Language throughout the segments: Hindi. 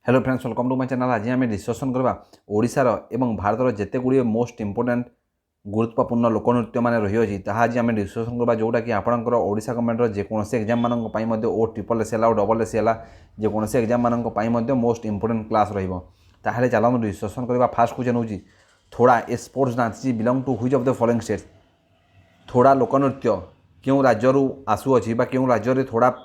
Hello friends, welcome to my channel. आज आम डिस्कसन करवा ओडिशार एवं भारतर जिते गुड़िए मोस्ट इंपोर्टेंट गुरुत्वपूर्ण लोकनृत्य मान रही आज आम डिस्कसन करवा जोटा कि आपंकर ओडिशा गवर्नमेंट जेकोसी एग्जाम मान ओ ट्रिपल एस है डबल एस है जेकोसी एग्जाम मान मोस्ट इंपोर्टेंट क्लास रहा चलो डिस्कसन करवा। फास्ट क्वेश्चन होची थोड़ा a sports dance belong to which of the following states. थोड़ा लोकनृत्य क्यों राज्य आसुअछि बा क्यों राज्य में थोड़ा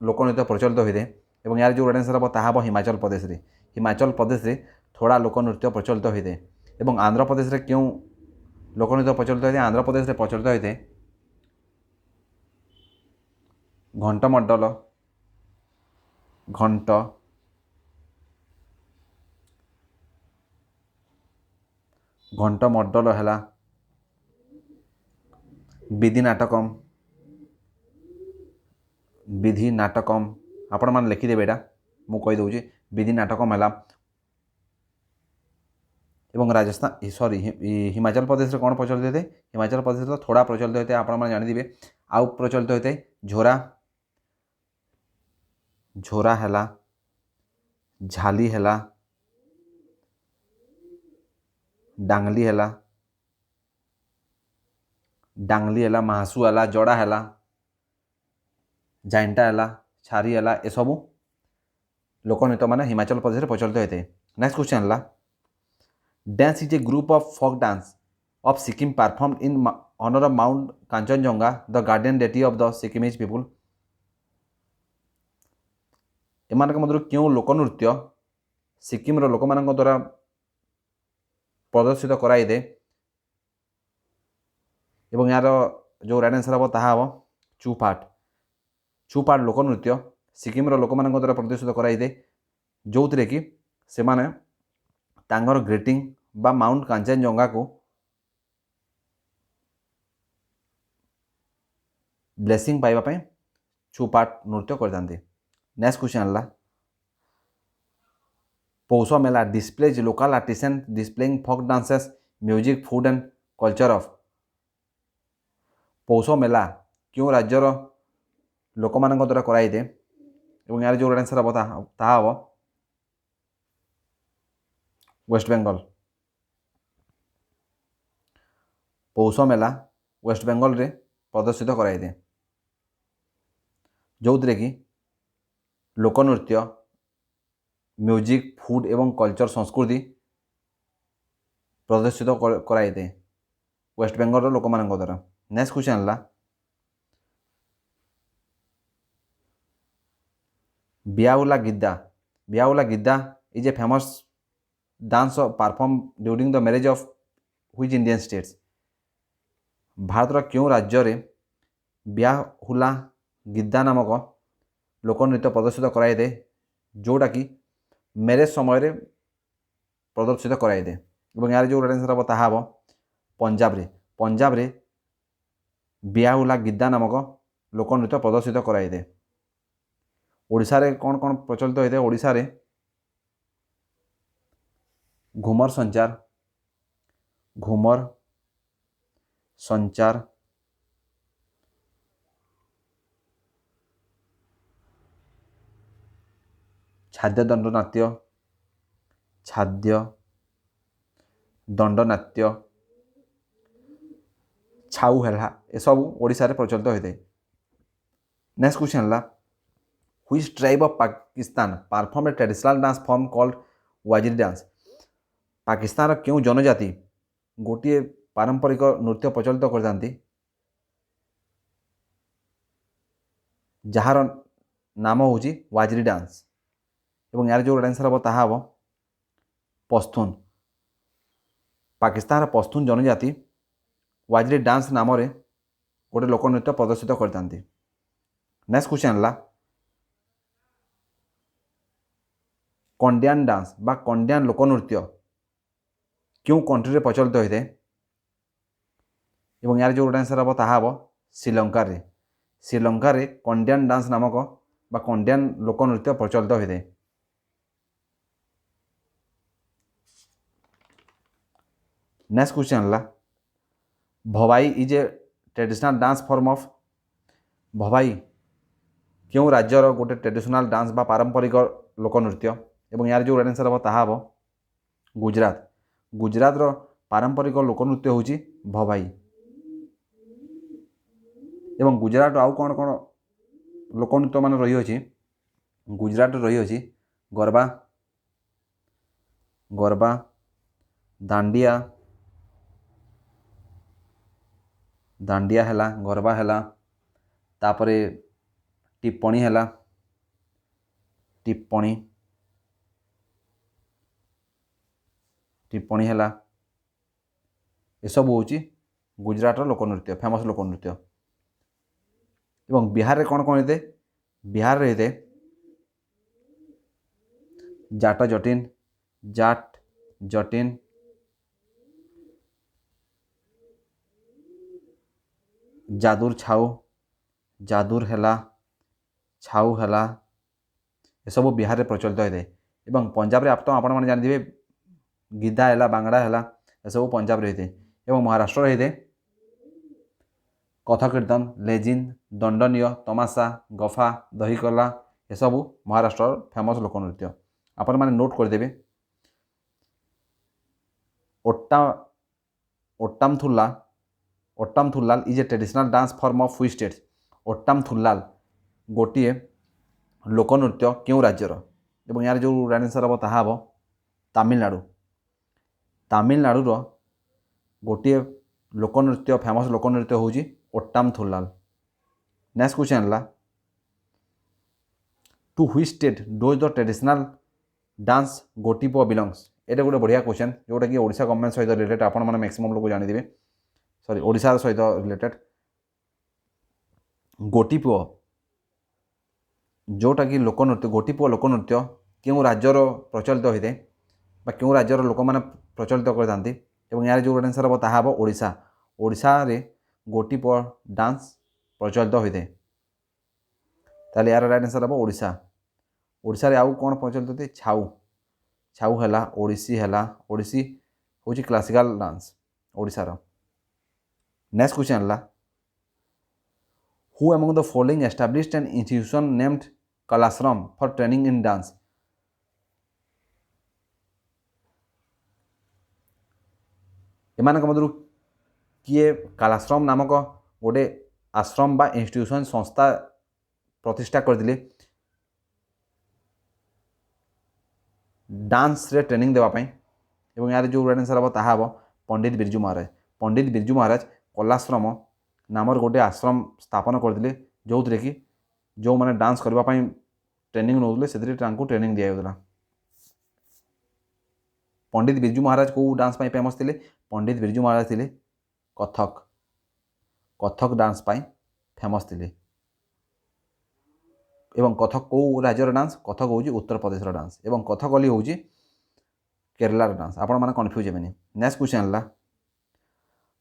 लोकनृत्य प्रचलित होते हैं यार जो आंसर हम ताहा हिमाचल प्रदेश रे। हिमाचल प्रदेश रे थोड़ा लोकनृत्य प्रचलित होते हैं। आंध्र प्रदेश रे क्यों लोकनृत्य प्रचलित होते हैं। आंध्र प्रदेश रे प्रचलित होते हैं घंटमंडल घंट घंटमंडल है विधि नाटकम विधि नाटकम आपण मैंने लिखिदेवे यहाँ मुझे कहीदे विधि नाटकम है। एवं राजस्थान सॉरी हिमाचल प्रदेश में कौन प्रचलित होते हैं। हिमाचल प्रदेश तो थोड़ा प्रचलित होते हैं आपण जानिदे। आउ प्रचलित होते झोरा झोरा है झाली है डांगली है डांगली है महासु है जड़ा है जाइंटा है छारी है ए सबू लोकनृत्य मान हिमाचल प्रदेश में प्रचलित होते हैं। नेक्स्ट क्वेश्चन है dance is a group of folk dance of Sikkim performed in honour of mount Kanchenjunga the guardian deity of the Sikkimese people. एमान मध्य क्यों लोकनृत्य सिक्किम लोक मान द्वारा प्रदर्शित कराइदे एवं यार जो राइट आंसर हम ताहा हम चुपाट। चुपाट लोकनृत्य सिक्किम लोक मान द्वारा प्रदर्शित कराइदे जो थे कि से माने तांगर ग्रीटिंग बा माउंट कांचनजंगा को ब्लेसिंग पाइबा चुपाट नृत्य करते। नेक्स्ट क्वेश्चन है Poush Mela displays local artisan displaying folk dances music food and culture of. Poush Mela क्यों राज्यर लोक मान द्वारा कराइदे यार जो आंसर हम ताहा हम वेस्ट बेंगल। पौष मेला वेस्ट बेंगल रे प्रदर्शित कराइदे जो थे कि लोकनृत्य म्यूजिक फूड एवं कल्चर संस्कृति प्रदर्शित कराइदे वेस्ट बेंगल लोक मान द्वारा। नेक्स्ट क्वेश्चन है Biyaula Giddha. Biyaula Giddha is a famous dance perform during the marriage of which Indian states. भारतर क्यों राज्य रे बियाहुला गिद्दा नामक लोकनृत्य प्रदर्शित कराइदे जोटा कि मैरेज समय प्रदर्शित कराइदे यार जो आंसर हम ताहा हम पंजाब रे। पंजाब रे बियाहुला गिद्दा नामक लोकनृत्य प्रदर्शित कराइदे। ओडिशा रे कौन कौन प्रचलित होते हैं। ओडिशा रे घूमर संचार छाद्य दंडनाट्य छाऊ है ये सब ओडिशा रे प्रचलित होते हैं। नेक्स्ट क्वेश्चन है which tribe of Pakistan perform a traditional dance form called Waziri dance. Pakistan क्यों जनजाति गोटे पारंपरिक नृत्य प्रचलित करते जार नाम हूँ वाजिरी डांस यार जो आंसर हम ताहा हम पश्तून। पाकिस्तान पश्तून जनजाति वाजिरी डांस नाम रे गोटे लोकनृत्य प्रदर्शित करते। नेक्स्ट क्वेश्चन है कंडियान डांस बा कंडियान लोकनृत्य क्यों कंट्री रे प्रचलित होते हैं यार जो आंसर हम ताहा हम श्रीलंका रे। श्रीलंका रे कंडियान डांस नामक बा कंडियान लोकनृत्य प्रचलित होते हैं। नेक्स्ट क्वेश्चन है भवाई is a traditional dance form of. भवाई क्यों राज्यर गोटे ट्रेडिशनल डांस बा पारंपरिक लोकनृत्य ଏବଂ यार जो आंसर हम ताहा हम गुजरात। गुजरातर पारंपरिक लोकनृत्य होची भवाई। एवं गुजरात आउ कौन कौन लोकनृत्य मान रही अछि गुजरात रही अछि गरबा गरबा दांडिया दांडिया हैला गरबा हैला तापरे टिप्पणी हैला टिप्पणी टिप्पणी हैला ये सब होची गुजरात लोकनृत्य फेमस लोकनृत्य। एवं बिहार रे कौन कौन हेते बिहार रे हेते जाट जटिन जादुर हैला छाऊ हैला ये सब बिहार रे प्रचलित होते। एवं पंजाब रे आप तो आपण माने जानि दिबे गिद्धा हैला बांगड़ा हैला ये सब पंजाब रे होते। एवं महाराष्ट्र रे होते कथक कीर्तन लेजिन दंडनीय तमाशा गफा दहीकला ये सब महाराष्ट्र फेमस लोकनृत्य आपण माने नोट करदेवे। Ottam Thullal is a traditional dance form of which states. Ottam Thullal गोटे लोकनृत्य क्यों राज्यर एवं यार जो आंसर हम ताहा हम तमिलनाडु। तमिलनाडुर गोटे लोकनृत्य फेमस लोकनृत्य होची ओट्टाम थुल्लाल। नेक्स्ट क्वेश्चन है to which state does the traditional dance Gotipua belongs. ये गोटे बढ़िया क्वेश्चन जोटा कि ओडिशा गवर्नमेंट सहित रिलेटेड आपण मैंने मैक्सिमम लोग जानिदेवे सॉरी ओडिशा सहित रिलेटेड गोटीपुआ जोटा कि लोकनृत्य गोटीपुआ लोकनृत्य क्यों राज्यर प्रचलित होते हैं क्यों राज्यर लोक मैंने प्रचलित करते एवं यार जो आंसर हम ताहा हम ओडिशा। ओडिशा रे गोटीपुआ डांस प्रचलित होते हैं ताले यार आंसर हम ओडिशा। ओडिशा रे आउ कौन प्रचलित होते छाऊ हैला ओडिसी होची क्लासिकल डांस ओडिशार। नेक्स्ट क्वेश्चन है who among the following established an institution named Kalashram for training in dance. एमानक मधुर किए कलाश्रम नामक गोटे आश्रम बा इंस्टीट्यूशन संस्था प्रतिष्ठा करथिले डांस रे ट्रेनिंग देवाई एवं यार जो आंसर हम ताहा हम पंडित बिरजू महाराज। पंडित बिरजू महाराज कलाश्रम नामर गोटे आश्रम स्थापन करथिले जो थे कि जो मैंने डांस करने ट्रेनिंग नौले से ट्रेनिंग दिया। पंडित बिरजू महाराज को डांस पाई फेमस थे पंडित बिरजू महाराज थे कथक डांस पाई फेमस थे एवं कथक को राज्यर डांस कथक हूँ उत्तर प्रदेश डांस एवं कथकली हूँ केरलार डांस आपण मैंने कन्फ्यूज हेबेनी। नेक्स्ट क्वेश्चन है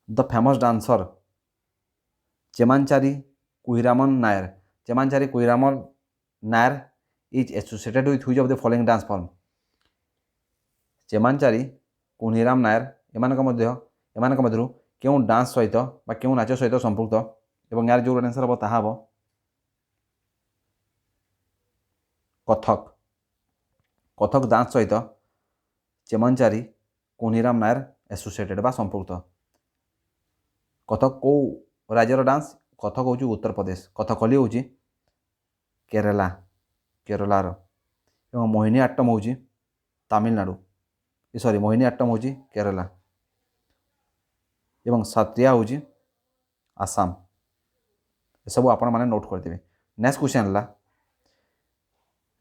the famous dancer Chemancheri Kunhiraman Nair. Chemancheri Kunhiraman Nair is associated with which of the following dance form. Chemancheri Kunhiram Nair एमानक मध्यरु क्यों डांस सहित बा क्यों नाच सहित संपुक्त एवं यार जो आंसर हम ताहा हम कथक डांस सहित चेमांचारी कुहिराम नायर एसोसिएटेड बा संपुक्त। कथक को राज्यर डांस कथक हूँ उत्तर प्रदेश कथकली हूँ केरलार एवं मोहिनी आट्टम हूँ तमिलनाडु सॉरी मोहिनी आट्टम हूँ केरला एवं सत्रिया हूँ आसाम। ये सब आपण मैंने नोट करदेवे। नेक्स्ट क्वेश्चन है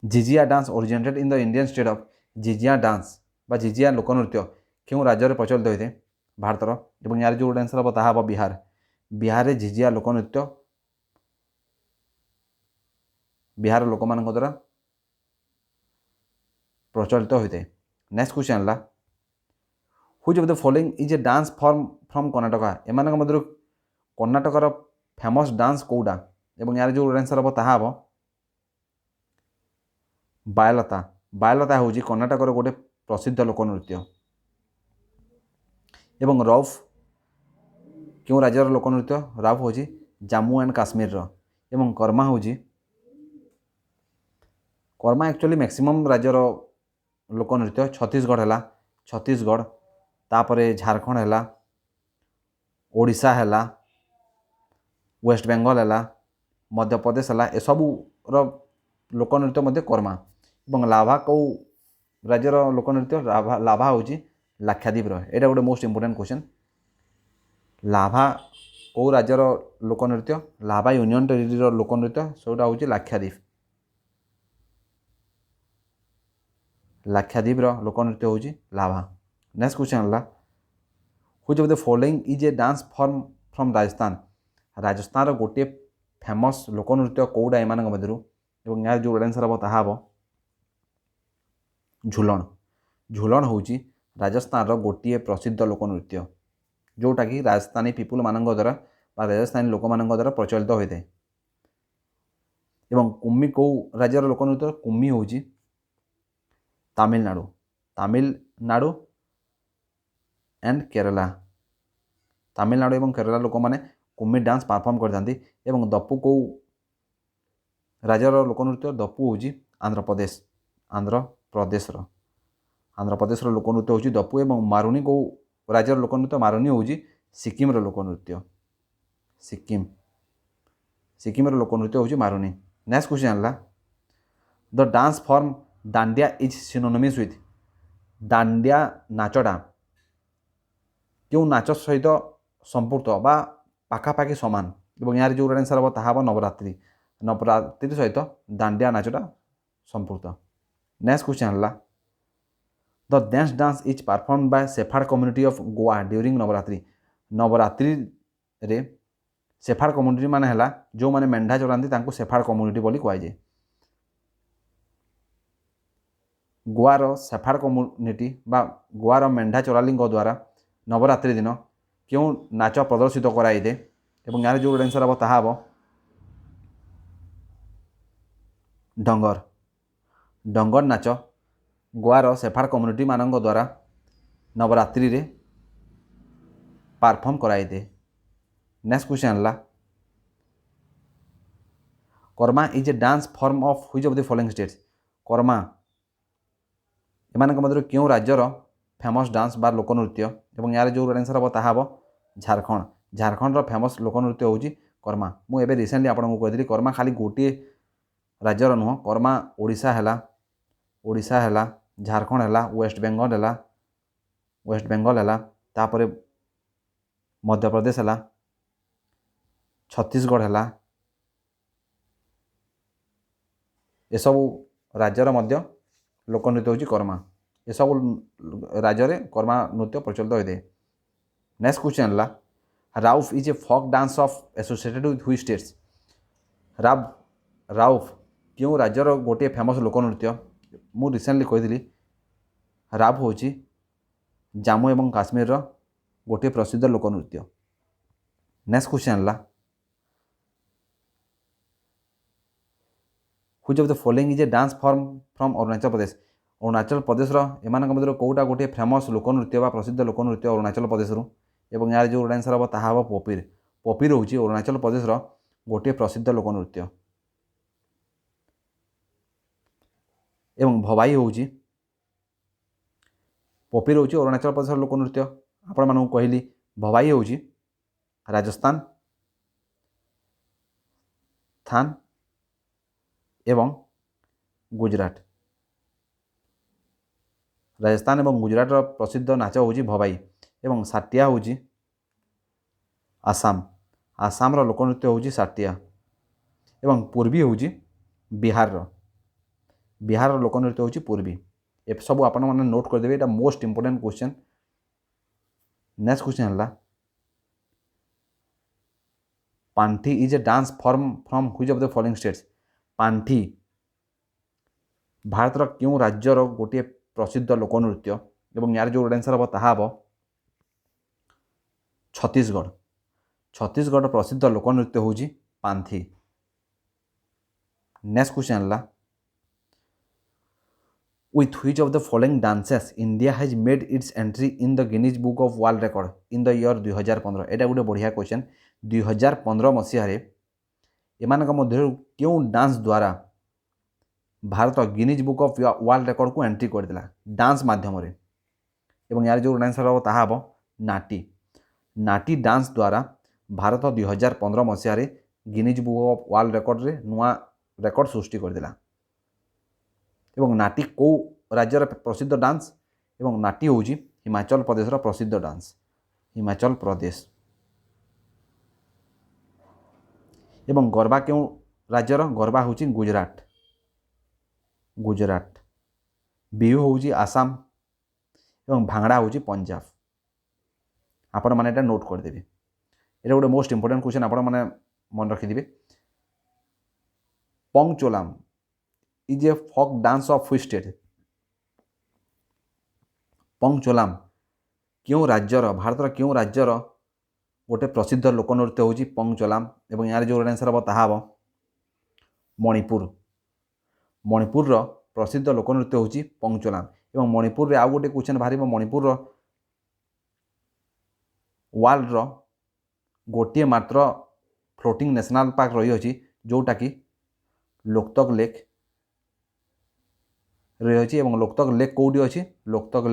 jhijhiya dance originated in the Indian state of. Jhijhiya dance बा झिझिया लोकनृत्य क्यों राज्य में प्रचलित होते भारतर एवं यार जो आंसर हम ताहा हम बिहार। बिहार रे झिझिया लोकनृत्य बिहार लोक मान द्वारा प्रचलित होते। नेक्स्ट क्वेश्चन है which of the following is a dance form from Karnataka. एमानक मध्यरु कर्नाटकर फेमस डांस कोडा एवं यार जो आंसर हम ताहा हम बायलता। बायलता हूँ कर्नाटकर गोटे प्रसिद्ध लोकनृत्य एवं रौफ क्यों राज्यर लोकनृत्य रौफ हूँ जम्मू एंड काश्मीर एवं कर्मा हूँ कर्मा एक्चुअली मैक्सिमम राज्यर लोकनृत्य छत्तीसगढ़ है छत्तीसगढ़ तापर झारखंड है ओडिशा है वेस्ट बेंगल है मध्य प्रदेश है एसबूर लोकनृत्य मध्य कर्मा और लाभा कौ राज्यर लोकनृत्य लाभा हूँ लाक्षाद्वीप यहाँ गोटे मोस्ट इम्पोर्टेंट क्वेश्चन लाभा कौ राज्यर लोकनृत्य लाभा यूनियन टेरिटरी लोकनृत्य सेटा हूँ लाक्षाद्वीप लाक्षाद्वीप लोकनृत्य हूँ लाभा। नेक्स्ट क्वेश्चन है which of the following is a dance form from Rajasthan Rajasthan गोटे फेमस लोकनृत्य कौटा एम मध्य यार जो आंसर हम ताहा झुलन झुलन हूँ राजस्थान गोटे प्रसिद्ध लोकनृत्य जोटा कि राजस्थानी पीपुल मान द्वारा राजस्थानी लोक मान द्वारा प्रचलित होता है। एवं कुम्मी कौ राज्यर लोकनृत्य कुम्मी हूँ तमिलनाडु तमिलनाडु एंड केरला तमिलनाडु एवं केरला लोक मैंने कुम्मी डांस परफॉर्म करते एवं दप्पू कौ राज्यर लोकनृत्य दप्पू हूँ आंध्र प्रदेश लोकनृत्य हूँ दप्पू एवं मारुनी कौ राज्यर लोकनृत्य मारुनी हूँ सिक्किम लोकनृत्य सिक्किम लोकनृत्य हूँ मारुनी। नेक्स्ट क्वेश्चन है the dance form Dandiya is synonymous with Dandiya नाचटा क्यों नाच सहित संपुक्त बा पाखापाखि सामान और यार जो आंसर हम ताहा नवरात्रि नवरात्रि सहित दांडिया नाचटा संपुक्त। नेक्स्ट क्वेश्चन है the dense dance is perform by Sephard community of Goa during Navratri Navratri रे सेफार्ड कम्युनिटी माने हला जो माने मेंढा चरांती तांको सेफार्ड कम्युनिटी बोली कहुए गोवार सेफार्ड कम्युनिटी बा गोवार मेंढा चोराली द्वारा नवरात्रि दिन क्यों नाच प्रदर्शित कराई दे एवं यार जो आंसर हम ताहा डंगर डंगर नाच गोवार सेफार्ड कम्युनिटी मान द्वारा नवरात्रि रे परफॉर्म कराई दे। नेक्स्ट क्वेश्चन है Karma is a dance form of which of the following states Karma एमान मध्य क्यों राज्यर फेमस डांस बार लोकनृत्य और यार जो आंसर हम ताहा झारखंड झारखंड फेमस लोकनृत्य हूँ कर्मा मुझे रिसेंटली आपको कही कर्मा खाली गोटे राज्यर नुह कर्मा ओडिशा है झारखंड है वेस्ट बेंगल है तापर मध्य प्रदेश है छत्तीसगढ़ है एसबू राज्यर मध्य लोकनृत्य हूँ कर्मा एसबू राज्य में कर्मा नृत्य प्रचलित होता है। नेक्स्ट क्वेश्चन है Rouf is a folk dance of associated with which states Rouf क्यों राज्यर गोटे फेमस लोकनृत्य मु रिसेंटली कही राउफ हूँ जम्मू एवं काश्मीर गोटे प्रसिद्ध लोकनृत्य। नेक्स्ट क्वेश्चन है which of the following is a dance form from Arunachal Pradesh एम मध्य कौटा गोटे फेमस लोकनृत्य बा प्रसिद्ध लोकनृत्य अरुणाचल प्रदेश एवं यार जो आंसर हम ताहा पपीर हूँ अरुणाचल प्रदेश गोटे प्रसिद्ध लोकनृत्य एवं भवाई हूँ पपीर हूँ अरुणाचल प्रदेश लोकनृत्य आपण मानू कहली भवाई हूँ राजस्थान थान एवं गुजरात राजस्थान एवं गुजरात प्रसिद्ध नाच हूँ भवाई एवं साटिया हूँ आसाम लोकनृत्य हूँ साटिया एवं पूर्वी हूँ बिहार लोकनृत्य हूँ पूर्वी ए सब आपण मैंने नोट करदे ये most important question. Next question है Panthi is a dance form from which of the following states Panthi भारतर क्यों राज्यर गोटे प्रसिद्ध लोकनृत्य और यार जो आंसर हम ताहा छत्तीसगढ़ प्रसिद्ध लोकनृत्य हूँ पांथी। नेक्स्ट क्वेश्चन है with which of the following dances India has made its entry in the Guinness Book of World Record in the year 2015 एटा गोटे बढ़िया क्वेश्चन 2015 मसीह एमान मध्य क्यों डांस द्वारा Bharat Guinness book of world record को एंट्री करदेला डांस माध्यम रे। एवं यार जो आंसर हम ताहा हम नाटी। नाटी डांस द्वारा भारत 2015 मसीह Guinness book of world record रे नुआ रेकर्ड सृष्टि करदेला। एवं नाटी को राज्यर प्रसिद्ध डांस एवं नाटी हूँ हिमाचल प्रदेश प्रसिद्ध डांस हिमाचल प्रदेश। एवं गरबा क्यों राज्यर गरबा हूँ गुजरात गुजरात। बिहू हूँ आसाम एवं भांगड़ा हूँ पंजाब। आपण मैंने एटा नोट करदेवे। ये गोटे मोस्ट इंपोर्टेंट क्वेश्चन आपण मैंने मन रखिथे। Pungcholom is a folk dance of which state. Pungcholom क्यों राज्यर भारतर क्यों राज्यर गोटे प्रसिद्ध लोकनृत्य हूँ पंगचोलाम। एवं यार जो आंसर हम ताहा हम मणिपुर। मणिपुर प्रसिद्ध लोकनृत्य हूँ पंगचोलाम। एवं मणिपुर आउ गोटे क्वेश्चन बाहर मणिपुर वर्ल्ड गोटे मात्र फ्लोटिंग नेशनल पार्क रही जोटा कि लोकतक लेक रही। लोकतक लेक कौटी अच्छी लोकतक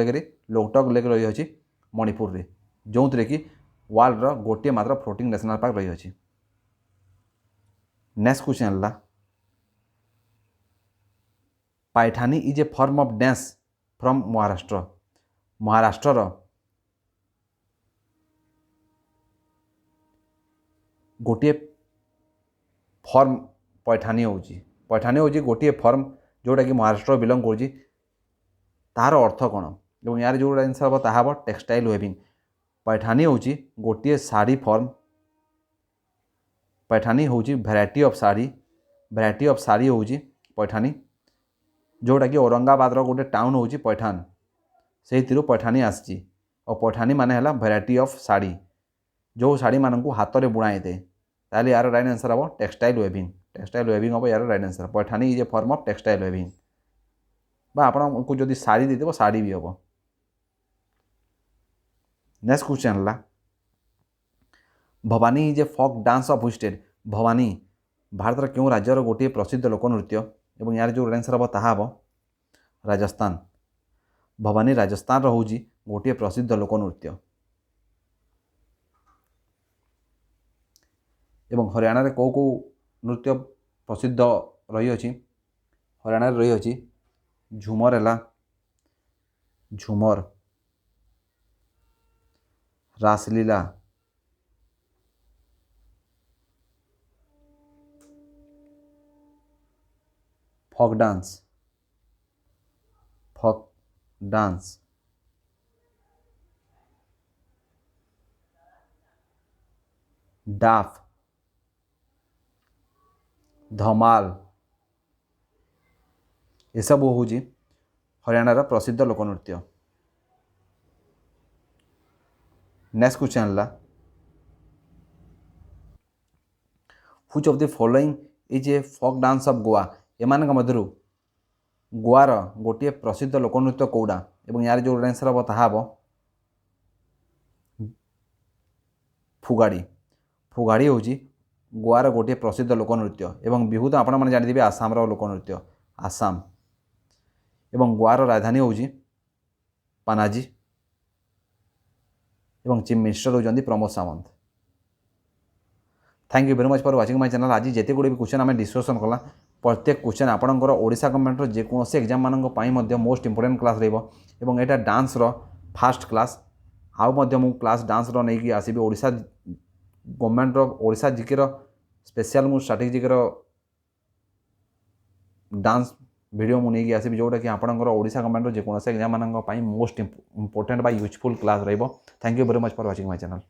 लेक रही मणिपुर रे जो थे कि वर्ल्ड गोटे मात्र फ्लोटिंग नेशनल पार्क रही। नेक्स्ट क्वेश्चन है Paithani is a form of dance from Maharashtra. Maharashtra गोटे फॉर्म पैठानी हूँ गोटे फॉर्म जोटा कि महाराष्ट्र बिलंग कर तार अर्थ कौन। और यार जो आंसर हम ताहा टेक्सटाइल वेविंग। पैठानी हूँ गोटे शाढ़ी फॉर्म। पैठानी हूँ भेराइटी ऑफ शाढ़ी हूँ पैठानी जोटा कि औरंगाबाद गोटे टाउन हूँ पैठान से पैठानी आसी। और पैठानी माने है भेराइटी ऑफ शाढ़ी जो शाढ़ी मानू हाथ में बुणाई थे। ताले यार राइट आंसर हम टेक्सटाइल वेविंग। टेक्सटाइल वेविंग हम यार right answer. Paithani is a form of textile weaving बा आपको जदि शाढ़ी देदेव शाढ़ी भी हम। नेक्स्ट क्वेश्चन है Bhavani is a folk dance of which state. Bhavani भारतर क्यों राज्यर गोटे प्रसिद्ध लोकनृत्य। और यार जो आंसर हम ताहा हम राजस्थान। भवानी राजस्थान हूँ गोटे प्रसिद्ध लोकनृत्य। एवं हरियाणा रे कौ नृत्य प्रसिद्ध रही। हरियाणा रे रही झूमर है झूमर रासलीला फोक डांस डाफ धमाल ये सब हूँ हरियाणार प्रसिद्ध लोकनृत्य। नेक्स्ट क्वेश्चन है which of the following is a folk dance of Goa. एमान मध्य गोवार गोटे प्रसिद्ध लोकनृत्य कौड़ा। और यार जो आंसर हम ताहा हम फुगाड़ी। फुगाड़ी हूँ गोवार गोटे प्रसिद्ध लोकनृत्य। एवं बिहू तो आपण मैंने जानिथे आसाम लोकनृत्य आसाम। एवं गोवार राजधानी हूँ पानाजी। एवं चीफ मिनिस्टर होती Pramod Sawant. Thank you very much for watching my channel. आज जिते गुड़े भी क्वेश्चन आम डिस्कसन कला प्रत्येक क्वेश्चन आपंकर ओडिशा गवर्नमेंट जेकोसी एग्जाम मानी मोस्ट इंपोर्टेंट क्लास रहा। यहाँ डांस फास्ट क्लास आउ क्लास डांस नहीं आसबि ओडिशा गवर्नमेंट ओडिशा जिके स्पेशल मु स्ट्रैटेजी जिके डांस वीडियो मुझे आसबि जोटा कि आपंकर ओडिशा गवर्नमेंट जेकोसी एग्जाम मानी मोस्ट इंपोर्टेंट बा यूजफुल क्लास रहा। Thank you very much for watching my channel.